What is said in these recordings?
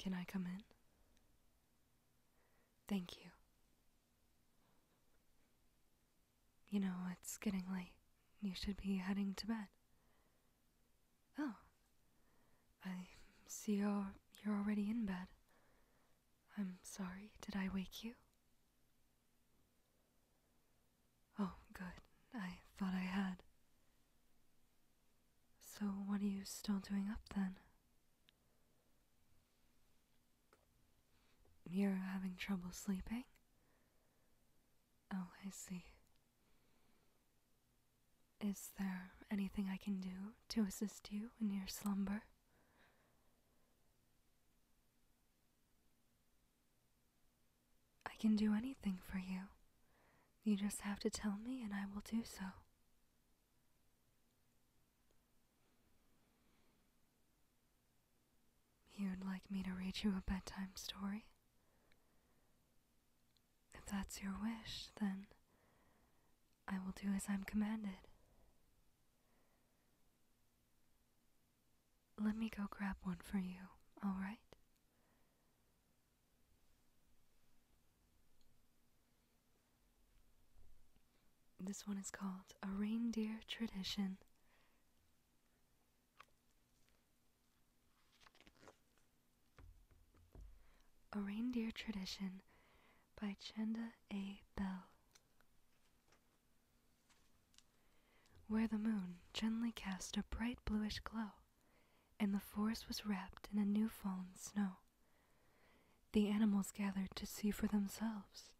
Can I come in? Thank you. You know, it's getting late. You should be heading to bed. Oh, I see you're already in bed. I'm sorry, did I wake you? Oh, good. I thought I had. So what are you still doing up then? You're having trouble sleeping? Oh, I see. Is there anything I can do to assist you in your slumber? I can do anything for you. You just have to tell me and I will do so. You'd like me to read you a bedtime story? If that's your wish, then I will do as I'm commanded. Let me go grab one for you, alright? This one is called A Reindeer Tradition. A Reindeer Tradition by Chenda A. Bell. Where the moon gently cast a bright bluish glow, and the forest was wrapped in a new fallen snow, the animals gathered to see for themselves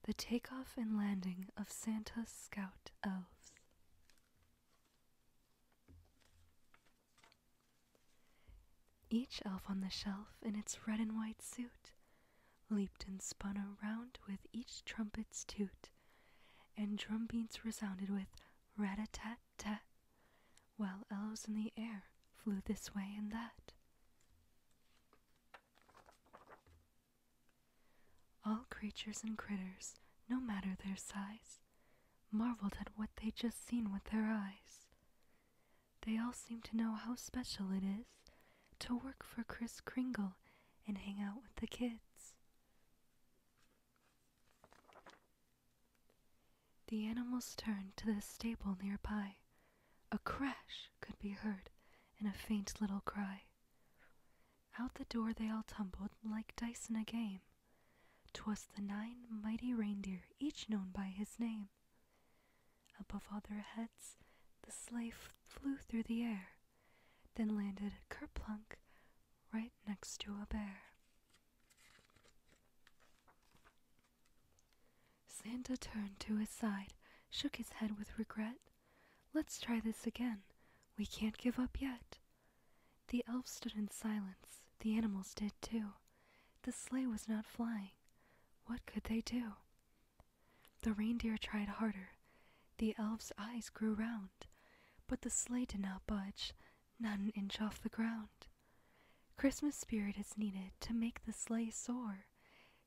the takeoff and landing of Santa's scout elves. Each elf on the shelf in its red and white suit leaped and spun around with each trumpet's toot, and drum beats resounded with rat-a-tat-tat, while elves in the air flew this way and that. All creatures and critters, no matter their size, marveled at what they'd just seen with their eyes. They all seemed to know how special it is to work for Kris Kringle and hang out with the kids. The animals turned to the stable nearby. A crash could be heard and a faint little cry. Out the door they all tumbled like dice in a game. 'Twas the 9 mighty reindeer, each known by his name. Above all their heads the sleigh flew through the air, then landed kerplunk right next to a bear. Santa turned to his side, shook his head with regret. Let's try this again. We can't give up yet. The elves stood in silence. The animals did too. The sleigh was not flying. What could they do? The reindeer tried harder. The elves' eyes grew round, but the sleigh did not budge, not an inch off the ground. Christmas spirit is needed to make the sleigh soar,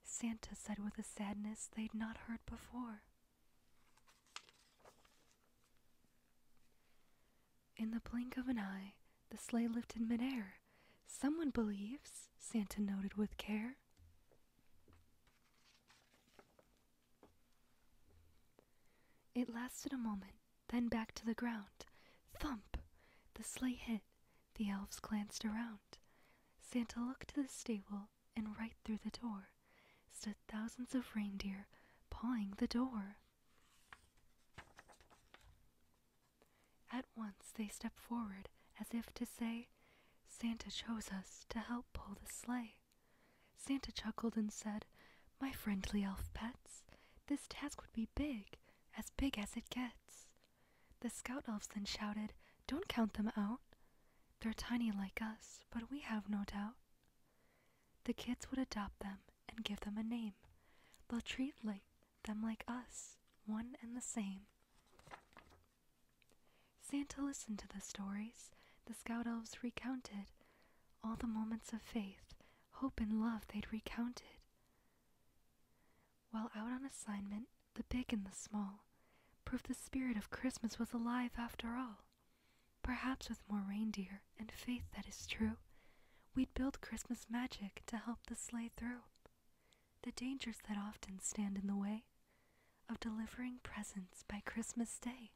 Santa said with a sadness they'd not heard before. In the blink of an eye, the sleigh lifted midair. Someone believes, Santa noted with care. It lasted a moment, then back to the ground. Thump! The sleigh hit. The elves glanced around. Santa looked to the stable, and right through the door stood thousands of reindeer pawing the door. At once they stepped forward, as if to say, Santa chose us to help pull the sleigh. Santa chuckled and said, My friendly elf pets, this task would be big as it gets. The scout elves then shouted, Don't count them out. They're tiny like us, but we have no doubt. The kids would adopt them and give them a name. They'll treat them like us, one and the same. Santa listened to the stories the scout elves recounted, all the moments of faith, hope, and love they'd recounted. While out on assignment, the big and the small proved the spirit of Christmas was alive after all. Perhaps with more reindeer and faith, that is true, We'd build Christmas magic to help the sleigh through the dangers that often stand in the way of delivering presents by Christmas Day.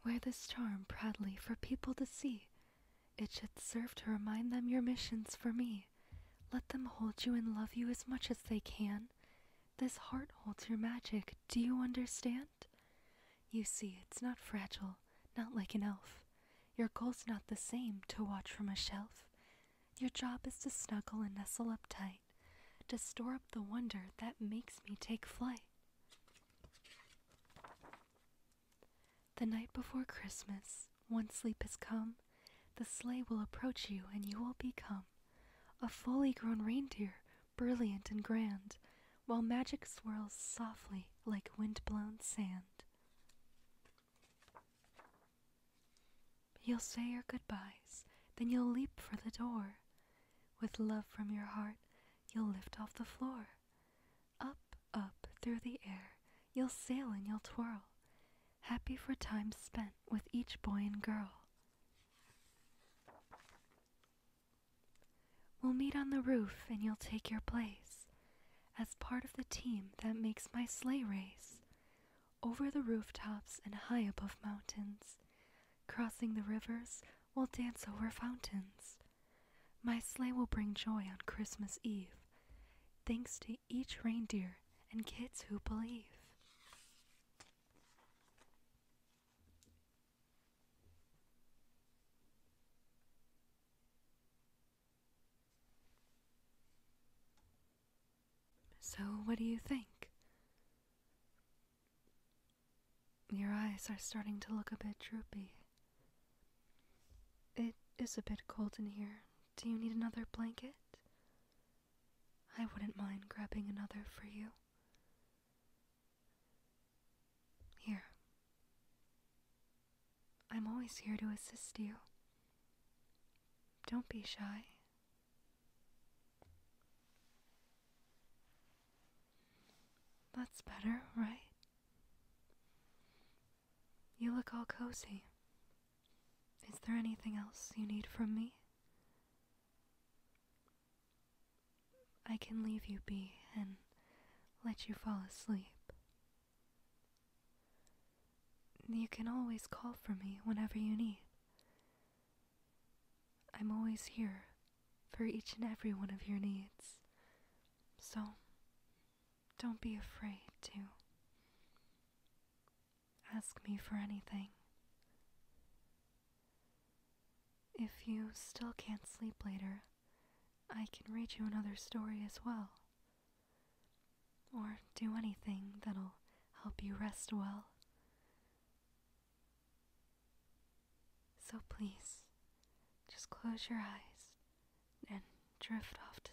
Wear this charm proudly for people to see. It should serve to remind them your mission's for me. Let them hold you and love you as much as they can. This heart holds your magic, do you understand? You see, it's not fragile, not like an elf. Your goal's not the same, to watch from a shelf. Your job is to snuggle and nestle up tight, to store up the wonder that makes me take flight. The night before Christmas, once sleep has come, the sleigh will approach you and you will become a fully grown reindeer, brilliant and grand, while magic swirls softly like wind-blown sand. You'll say your goodbyes, then you'll leap for the door. With love from your heart, you'll lift off the floor. Up, up, through the air, you'll sail and you'll twirl, happy for time spent with each boy and girl. We'll meet on the roof and you'll take your place as part of the team that makes my sleigh race. Over the rooftops and high above mountains, crossing the rivers, we'll dance over fountains. My sleigh will bring joy on Christmas Eve, thanks to each reindeer and kids who believe. So, what do you think? Your eyes are starting to look a bit droopy. It is a bit cold in here. Do you need another blanket? I wouldn't mind grabbing another for you. Here. I'm always here to assist you. Don't be shy. That's better, right? You look all cozy. Is there anything else you need from me? I can leave you be and let you fall asleep. You can always call for me whenever you need. I'm always here for each and every one of your needs. So, don't be afraid to ask me for anything. If you still can't sleep later, I can read you another story as well. Or do anything that'll help you rest well. So please, just close your eyes and drift off to